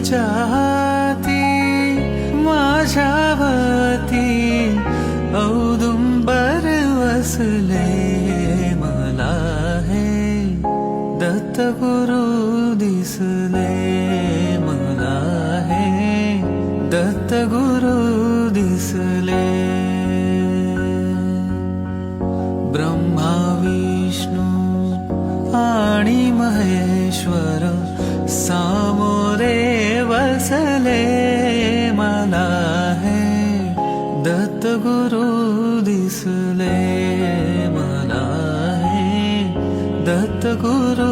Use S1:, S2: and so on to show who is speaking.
S1: तुझ्या हाती माझ्यावती औदुंबर वसले मला हे दत्तगुरु दिसले मला हे दत्तगुरु दिसले ब्रह्मा विष्णू आणि महेश्वर सामोरे बसले मला हे दत्तगुरु दिसले मला हे दत्तगुरु